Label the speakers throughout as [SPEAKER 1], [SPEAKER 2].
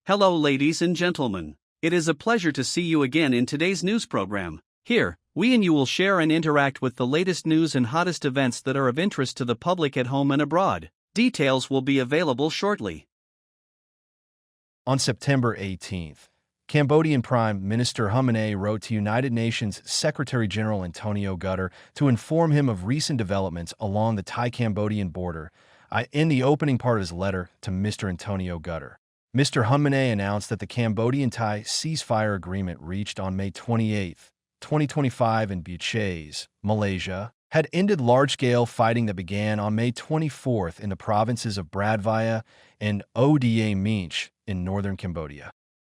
[SPEAKER 1] Hello, ladies and gentlemen. It is a pleasure to see you again in today's news program. Here, we and you will share and interact with the latest news and hottest events that are of interest to the public at home and abroad. Details will be available shortly.
[SPEAKER 2] On September 18th, Cambodian Prime Minister Hun Manet wrote to United Nations Secretary-General Antonio Guterres to inform him of recent developments along the Thai-Cambodian border. In the opening part of his letter to Mr. Antonio Guterres, Mr. Hun Manet announced that the Cambodian-Thai ceasefire agreement reached on May 28, 2025 in Bhutan, Malaysia, had ended large-scale fighting that began on May 24 in the provinces of Bradvaya and Oda Minch in northern Cambodia.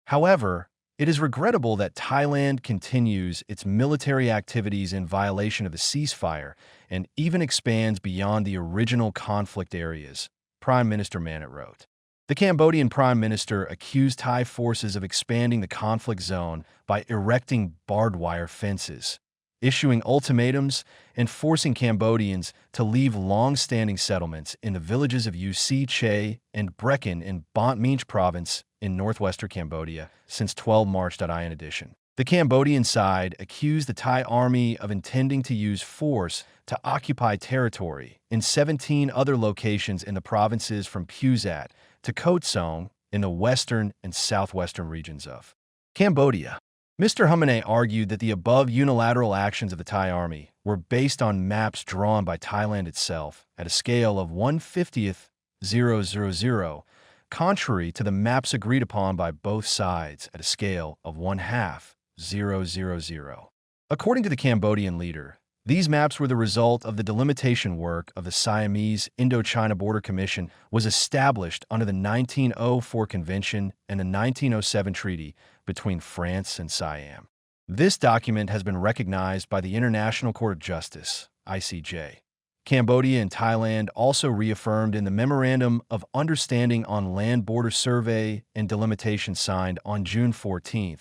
[SPEAKER 2] However, it is regrettable that Thailand continues its military activities in violation of the ceasefire and even expands beyond the original conflict areas, Prime Minister Manet wrote. The Cambodian Prime Minister accused Thai forces of expanding the conflict zone by erecting barbed wire fences, issuing ultimatums, and forcing Cambodians to leave long-standing settlements in the villages of UC Che and Brecken in Bont Minch province in northwestern Cambodia since 12 March. In addition, the Cambodian side accused the Thai army of intending to use force to occupy territory in 17 other locations in the provinces from Phuzat to Koh Song in the western and southwestern regions of Cambodia. Mr. Hun Manet argued that the above unilateral actions of the Thai army were based on maps drawn by Thailand itself at a scale of 1/50,000, contrary to the maps agreed upon by both sides at a scale of 1/2,000. According to the Cambodian leader, these maps were the result of the delimitation work of the Siamese Indochina Border Commission was established under the 1904 Convention and the 1907 Treaty between France and Siam. This document has been recognized by the International Court of Justice, ICJ. Cambodia and Thailand also reaffirmed in the Memorandum of Understanding on Land Border Survey and Delimitation signed on June 14,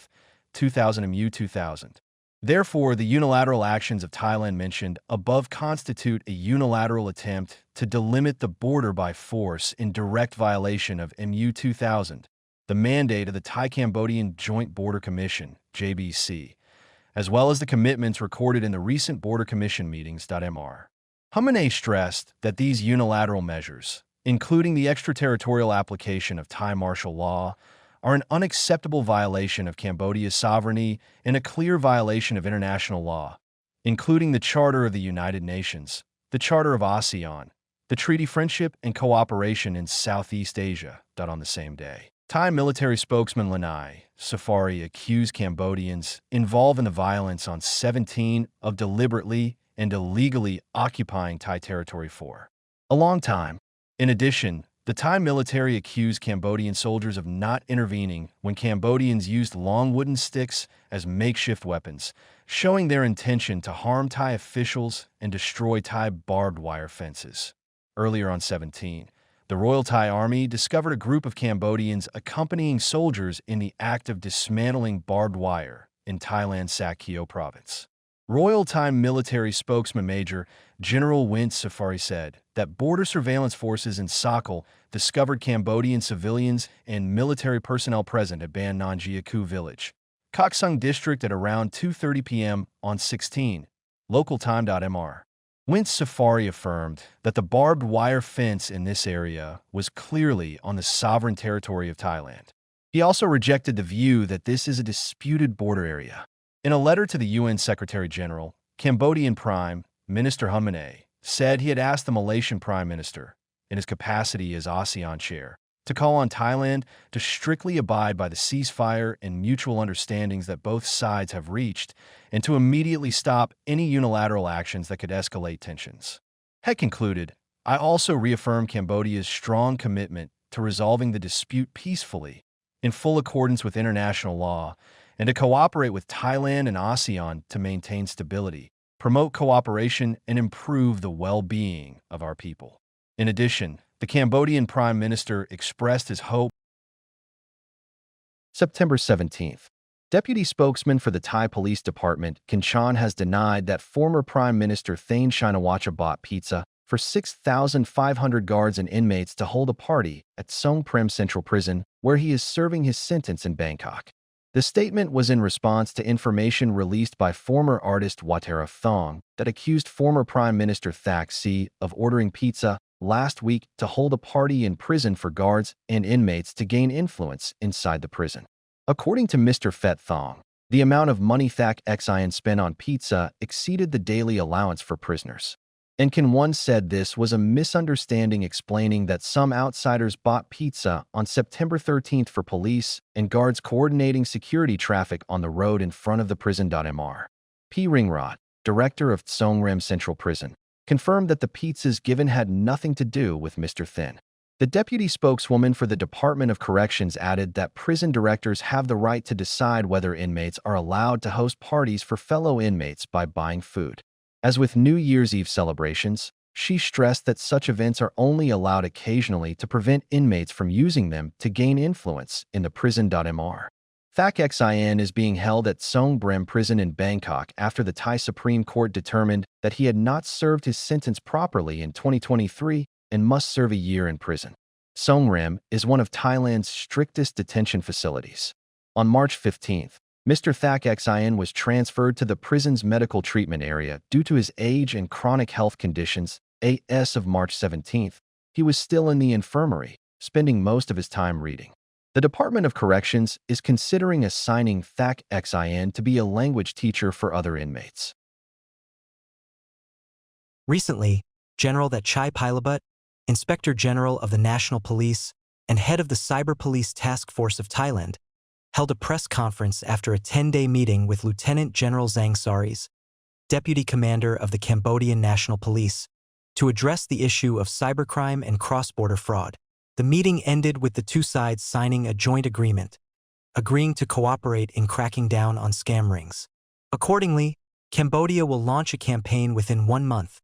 [SPEAKER 2] 2000. Therefore, the unilateral actions of Thailand mentioned above constitute a unilateral attempt to delimit the border by force in direct violation of MU 2000, the mandate of the Thai-Cambodian Joint Border Commission, JBC, as well as the commitments recorded in the recent Border Commission meetings. Mr. Hun Manet stressed that these unilateral measures, including the extraterritorial application of Thai martial law, are an unacceptable violation of Cambodia's sovereignty and a clear violation of international law, including the Charter of the United Nations, the Charter of ASEAN, the Treaty Friendship and Cooperation in Southeast Asia. On the same day, Thai military spokesman Lanai Safari accused Cambodians involved in the violence on 17 of deliberately and illegally occupying Thai territory for a long time. In addition, the Thai military accused Cambodian soldiers of not intervening when Cambodians used long wooden sticks as makeshift weapons, showing their intention to harm Thai officials and destroy Thai barbed wire fences. Earlier on 17, the Royal Thai Army discovered a group of Cambodians accompanying soldiers in the act of dismantling barbed wire in Thailand's Sak Keo province. Royal Thai military spokesman Major General Wint Safari said that border surveillance forces in Sakal discovered Cambodian civilians and military personnel present at Ban Nong Gia village, Kok Sung district at around 2:30 p.m. on 16 local time. Mr. Wint Safari affirmed that the barbed wire fence in this area was clearly on the sovereign territory of Thailand. He also rejected the view that this is a disputed border area. In a letter to the UN Secretary-General, Cambodian Prime Minister Hun Manet said he had asked the Malaysian Prime Minister, in his capacity as ASEAN chair, to call on Thailand to strictly abide by the ceasefire and mutual understandings that both sides have reached, and to immediately stop any unilateral actions that could escalate tensions. He concluded, I also reaffirm Cambodia's strong commitment to resolving the dispute peacefully, in full accordance with international law, and to cooperate with Thailand and ASEAN to maintain stability, promote cooperation, and improve the well-being of our people. In addition, the Cambodian Prime Minister expressed his hope. September 17th. Deputy spokesman for the Thai Police Department, Kinchan, has denied that former Prime Minister Thane Shinawatra bought pizza for 6,500 guards and inmates to hold a party at Song Prem Central Prison, where he is serving his sentence in Bangkok. The statement was in response to information released by former artist Watara Thong that accused former Prime Minister Thaksin of ordering pizza last week to hold a party in prison for guards and inmates to gain influence inside the prison. According to Mr. Phet Thong, the amount of money Thaksin spent on pizza exceeded the daily allowance for prisoners. And Can One said this was a misunderstanding, explaining that some outsiders bought pizza on September 13th for police and guards coordinating security traffic on the road in front of the prison. Mr. P. Ringrod, director of Songrim Central Prison, confirmed that the pizzas given had nothing to do with Mr. Thin. The deputy spokeswoman for the Department of Corrections added that prison directors have the right to decide whether inmates are allowed to host parties for fellow inmates by buying food. As with New Year's Eve celebrations, she stressed that such events are only allowed occasionally to prevent inmates from using them to gain influence in the prison. Mr. Thaksin is being held at Song Brem Prison in Bangkok after the Thai Supreme Court determined that he had not served his sentence properly in 2023 and must serve a year in prison. Song Rem is one of Thailand's strictest detention facilities. On March 15th, Mr. Thaksin was transferred to the prison's medical treatment area due to his age and chronic health conditions. As of March 17th, he was still in the infirmary, spending most of his time reading. The Department of Corrections is considering assigning Thaksin to be a language teacher for other inmates.
[SPEAKER 3] Recently, General Chai Pilabut, Inspector General of the National Police and head of the Cyber Police Task Force of Thailand, held a press conference after a 10-day meeting with Lieutenant General Zhang Saris, Deputy Commander of the Cambodian National Police, to address the issue of cybercrime and cross-border fraud. The meeting ended with the two sides signing a joint agreement, agreeing to cooperate in cracking down on scam rings. Accordingly, Cambodia will launch a campaign within 1 month,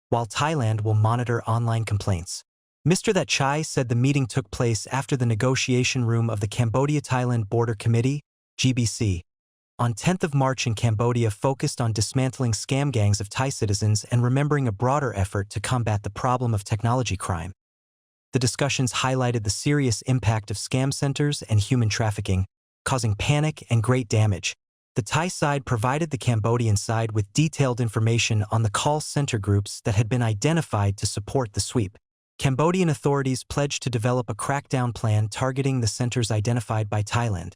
[SPEAKER 3] while Thailand will monitor online complaints. Mr. Chai said the meeting took place after the negotiation room of the Cambodia-Thailand Border Committee, GBC, on 10th of March in Cambodia focused on dismantling scam gangs of Thai citizens and remembering a broader effort to combat the problem of technology crime. The discussions highlighted the serious impact of scam centers and human trafficking, causing panic and great damage. The Thai side provided the Cambodian side with detailed information on the call center groups that had been identified to support the sweep. Cambodian authorities pledged to develop a crackdown plan targeting the centers identified by Thailand.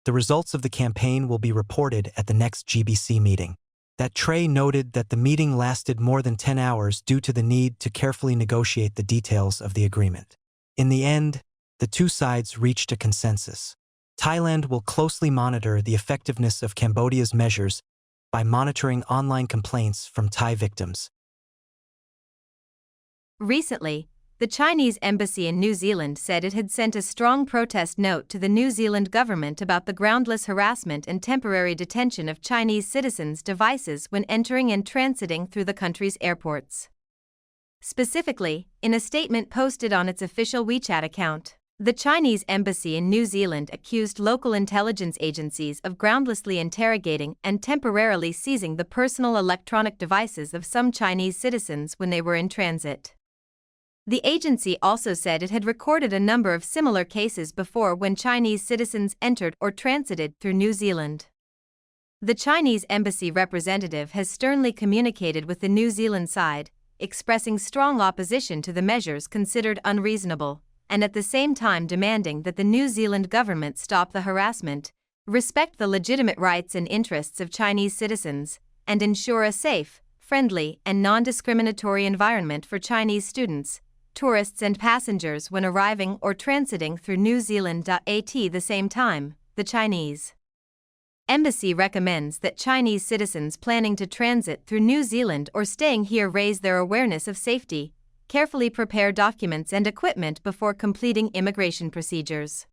[SPEAKER 3] The results of the campaign will be reported at the next GBC meeting. That Trey noted that the meeting lasted more than 10 hours due to the need to carefully negotiate the details of the agreement. In the end, the two sides reached a consensus. Thailand will closely monitor the effectiveness of Cambodia's measures by monitoring online complaints from Thai victims.
[SPEAKER 4] Recently, the Chinese embassy in New Zealand said it had sent a strong protest note to the New Zealand government about the groundless harassment and temporary detention of Chinese citizens' devices when entering and transiting through the country's airports. Specifically, in a statement posted on its official WeChat account, the Chinese embassy in New Zealand accused local intelligence agencies of groundlessly interrogating and temporarily seizing the personal electronic devices of some Chinese citizens when they were in transit. The agency also said it had recorded a number of similar cases before when Chinese citizens entered or transited through New Zealand. The Chinese embassy representative has sternly communicated with the New Zealand side, expressing strong opposition to the measures considered unreasonable, and at the same time demanding that the New Zealand government stop the harassment, respect the legitimate rights and interests of Chinese citizens, and ensure a safe, friendly, and non-discriminatory environment for Chinese students, tourists and passengers when arriving or transiting through New Zealand. At the same time, the Chinese embassy recommends that Chinese citizens planning to transit through New Zealand or staying here raise their awareness of safety, carefully prepare documents and equipment before completing immigration procedures.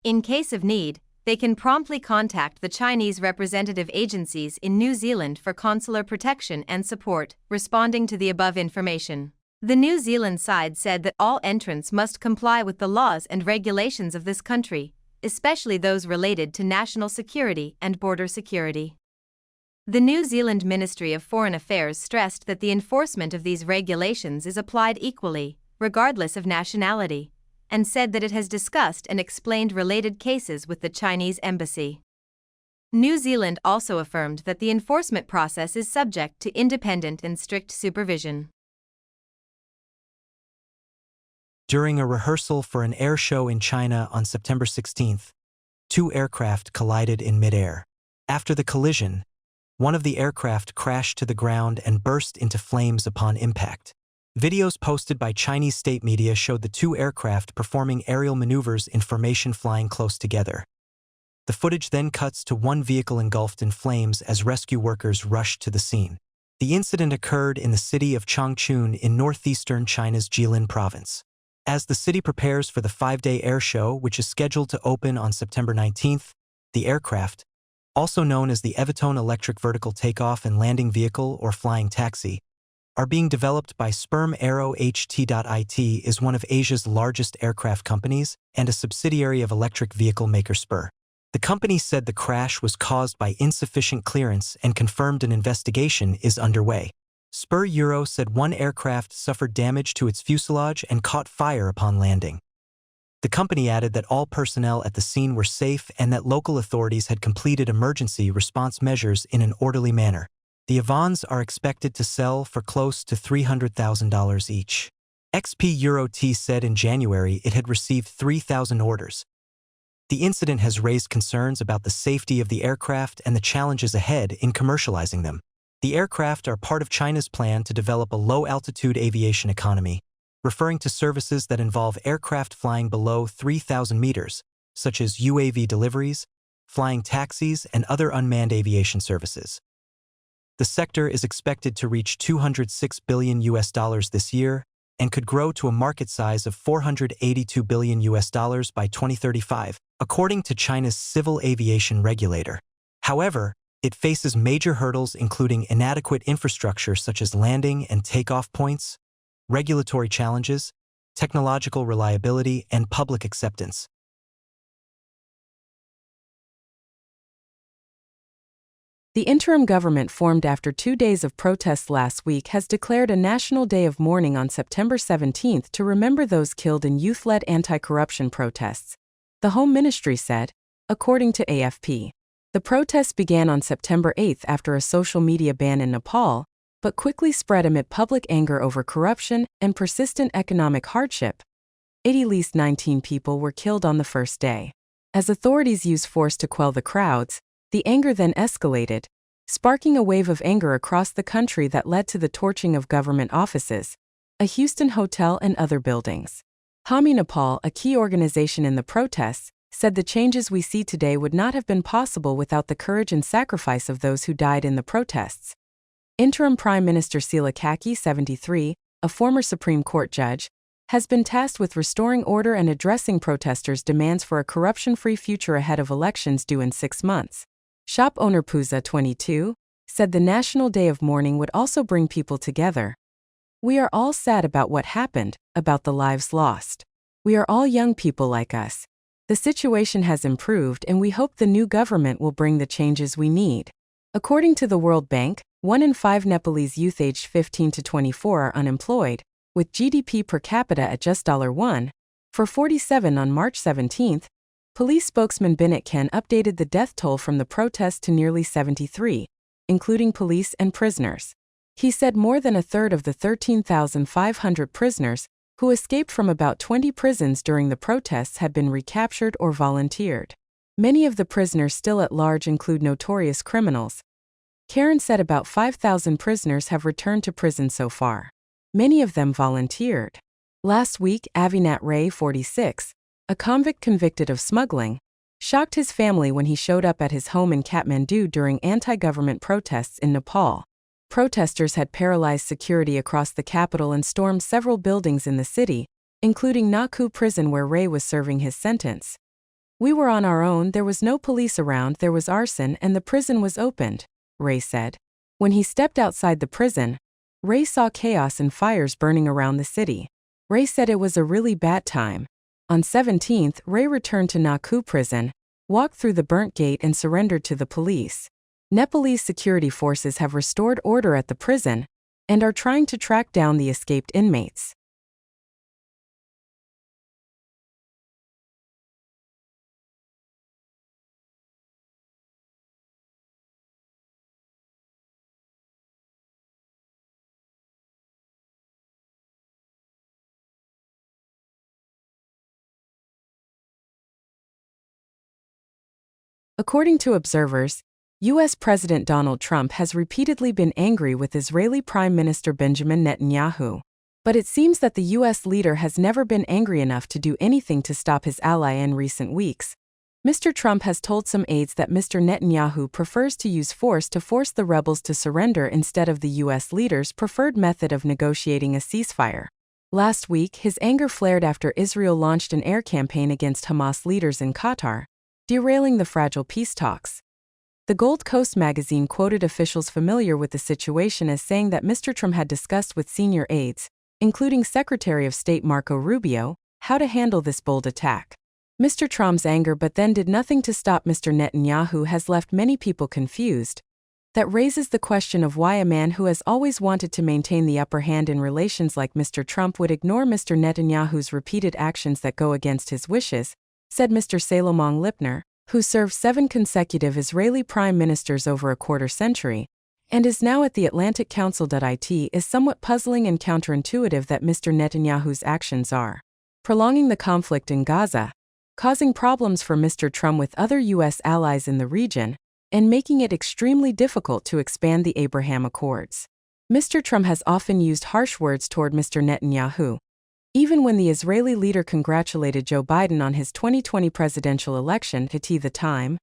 [SPEAKER 4] In case of need, they can promptly contact the Chinese representative agencies in New Zealand for consular protection and support, responding to the above information. The New Zealand side said that all entrants must comply with the laws and regulations of this country, especially those related to national security and border security. The New Zealand Ministry of Foreign Affairs stressed that the enforcement of these regulations is applied equally, regardless of nationality, and said that it has discussed and explained related cases with the Chinese embassy. New Zealand also affirmed that the enforcement process is subject to independent and strict supervision.
[SPEAKER 3] During a rehearsal for an air show in China on September 16, two aircraft collided in midair. After the collision, one of the aircraft crashed to the ground and burst into flames upon impact. Videos posted by Chinese state media showed the two aircraft performing aerial maneuvers in formation flying close together. The footage then cuts to one vehicle engulfed in flames as rescue workers rushed to the scene. The incident occurred in the city of Changchun in northeastern China's Jilin province. As the city prepares for the 5-day air show, which is scheduled to open on September 19th, the aircraft, also known as the Evatone Electric Vertical Takeoff and Landing Vehicle or Flying Taxi, are being developed by Sperm Aero HT.IT is one of Asia's largest aircraft companies and a subsidiary of electric vehicle maker Spur. The company said the crash was caused by insufficient clearance and confirmed an investigation is underway. Spur Euro said one aircraft suffered damage to its fuselage and caught fire upon landing. The company added that all personnel at the scene were safe and that local authorities had completed emergency response measures in an orderly manner. The Avons are expected to sell for close to $300,000 each. XP Euro-T said in January it had received 3,000 orders. The incident has raised concerns about the safety of the aircraft and the challenges ahead in commercializing them. The aircraft are part of China's plan to develop a low-altitude aviation economy, referring to services that involve aircraft flying below 3,000 meters, such as UAV deliveries, flying taxis, and other unmanned aviation services. The sector is expected to reach $206 billion this year and could grow to a market size of $482 billion by 2035, according to China's civil aviation regulator. However, it faces major hurdles including inadequate infrastructure such as landing and takeoff points, regulatory challenges, technological reliability, and public acceptance.
[SPEAKER 5] The interim government formed after 2 days of protests last week has declared a national day of mourning on September 17 to remember those killed in youth-led anti-corruption protests, the Home Ministry said, according to AFP. The protests began on September 8 after a social media ban in Nepal, but quickly spread amid public anger over corruption and persistent economic hardship. At least 19 people were killed on the first day. As authorities used force to quell the crowds, the anger then escalated, sparking a wave of anger across the country that led to the torching of government offices, a Houston hotel, and other buildings. Hami Nepal, a key organization in the protests, said the changes we see today would not have been possible without the courage and sacrifice of those who died in the protests. Interim Prime Minister Sila Kaki, 73, a former Supreme Court judge, has been tasked with restoring order and addressing protesters' demands for a corruption-free future ahead of elections due in 6 months. Shop owner Puza, 22, said the National Day of Mourning would also bring people together. We are all sad about what happened, about the lives lost. We are all young people like us. The situation has improved and we hope the new government will bring the changes we need. According to the World Bank, 1 in 5 Nepalese youth aged 15 to 24 are unemployed, with GDP per capita at just $1. For 47 on March 17, police spokesman Binit Ken updated the death toll from the protest to nearly 73, including police and prisoners. He said more than a third of the 13,500 prisoners who escaped from about 20 prisons during the protests had been recaptured or volunteered. Many of the prisoners still at large include notorious criminals. Karen said about 5,000 prisoners have returned to prison so far. Many of them volunteered. Last week, Avinat Ray, 46, a convict convicted of smuggling, shocked his family when he showed up at his home in Kathmandu during anti-government protests in Nepal. Protesters had paralyzed security across the capital and stormed several buildings in the city, including Naku prison where Ray was serving his sentence. We were on our own, there was no police around, there was arson, and the prison was opened, Ray said. When he stepped outside the prison, Ray saw chaos and fires burning around the city. Ray said it was a really bad time. On 17th, Ray returned to Naku prison, walked through the burnt gate and surrendered to the police. Nepalese security forces have restored order at the prison and are trying to track down the escaped inmates. According to observers, U.S. President Donald Trump has repeatedly been angry with Israeli Prime Minister Benjamin Netanyahu. But it seems that the U.S. leader has never been angry enough to do anything to stop his ally in recent weeks. Mr. Trump has told some aides that Mr. Netanyahu prefers to use force to force the rebels to surrender instead of the U.S. leader's preferred method of negotiating a ceasefire. Last week, his anger flared after Israel launched an air campaign against Hamas leaders in Qatar, derailing the fragile peace talks. The Gold Coast magazine quoted officials familiar with the situation as saying that Mr. Trump had discussed with senior aides, including Secretary of State Marco Rubio, how to handle this bold attack. Mr. Trump's anger but then did nothing to stop Mr. Netanyahu has left many people confused. That raises the question of why a man who has always wanted to maintain the upper hand in relations like Mr. Trump would ignore Mr. Netanyahu's repeated actions that go against his wishes, said Mr. Salomon Lipner, who served 7 consecutive Israeli prime ministers over a quarter century, and is now at the Atlantic Council. It is somewhat puzzling and counterintuitive that Mr. Netanyahu's actions are prolonging the conflict in Gaza, causing problems for Mr. Trump with other U.S. allies in the region, and making it extremely difficult to expand the Abraham Accords. Mr. Trump has often used harsh words toward Mr. Netanyahu. Even when the Israeli leader congratulated Joe Biden on his 2020 presidential election, at the time,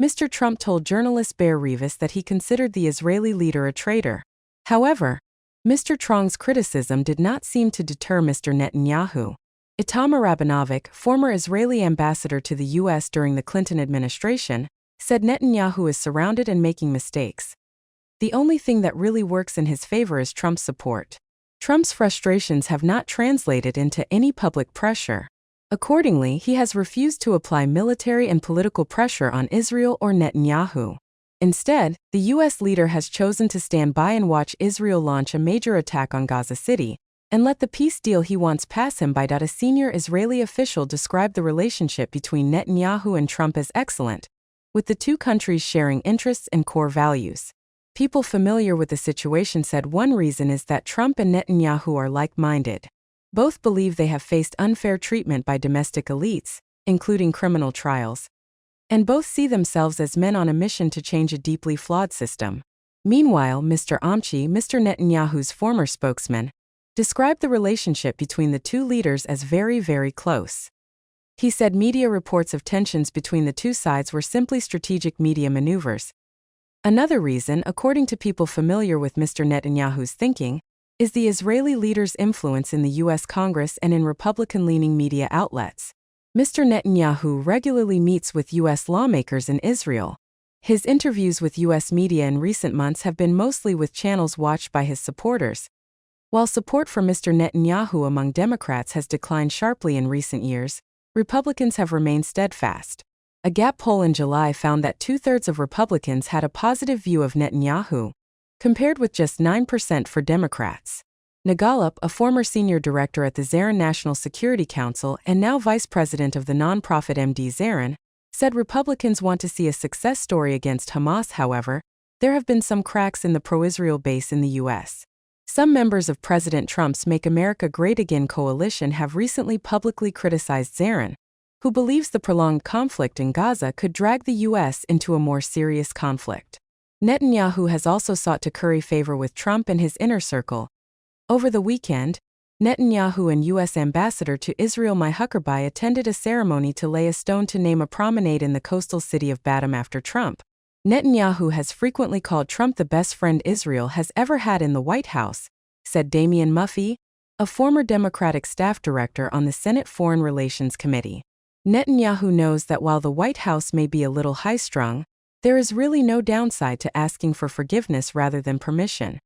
[SPEAKER 5] Mr. Trump told journalist Bear Rivas that he considered the Israeli leader a traitor. However, Mr. Trump's criticism did not seem to deter Mr. Netanyahu. Itamar Rabinovic, former Israeli ambassador to the U.S. during the Clinton administration, said Netanyahu is surrounded and making mistakes. The only thing that really works in his favor is Trump's support. Trump's frustrations have not translated into any public pressure. Accordingly, he has refused to apply military and political pressure on Israel or Netanyahu. Instead, the U.S. leader has chosen to stand by and watch Israel launch a major attack on Gaza City, and let the peace deal he wants pass him by. A senior Israeli official described the relationship between Netanyahu and Trump as excellent, with the two countries sharing interests and core values. People familiar with the situation said one reason is that Trump and Netanyahu are like-minded. Both believe they have faced unfair treatment by domestic elites, including criminal trials, and both see themselves as men on a mission to change a deeply flawed system. Meanwhile, Mr. Amchi, Mr. Netanyahu's former spokesman, described the relationship between the two leaders as very, very close. He said media reports of tensions between the two sides were simply strategic media maneuvers. Another reason, according to people familiar with Mr. Netanyahu's thinking, is the Israeli leader's influence in the U.S. Congress and in Republican-leaning media outlets. Mr. Netanyahu regularly meets with U.S. lawmakers in Israel. His interviews with U.S. media in recent months have been mostly with channels watched by his supporters. While support for Mr. Netanyahu among Democrats has declined sharply in recent years, Republicans have remained steadfast. A Gap poll in July found that 2/3 of Republicans had a positive view of Netanyahu, compared with just 9% for Democrats. Nagalup, a former senior director at the Zarin National Security Council and now vice president of the nonprofit MD Zarin, said Republicans want to see a success story against Hamas. However, there have been some cracks in the pro-Israel base in the U.S. Some members of President Trump's Make America Great Again coalition have recently publicly criticized Zarin, who believes the prolonged conflict in Gaza could drag the U.S. into a more serious conflict. Netanyahu has also sought to curry favor with Trump and his inner circle. Over the weekend, Netanyahu and U.S. Ambassador to Israel Mai Huckabee attended a ceremony to lay a stone to name a promenade in the coastal city of Batum after Trump. Netanyahu has frequently called Trump the best friend Israel has ever had in the White House, said Damian Muffy, a former Democratic staff director on the Senate Foreign Relations Committee. Netanyahu knows that while the White House may be a little high-strung, there is really no downside to asking for forgiveness rather than permission.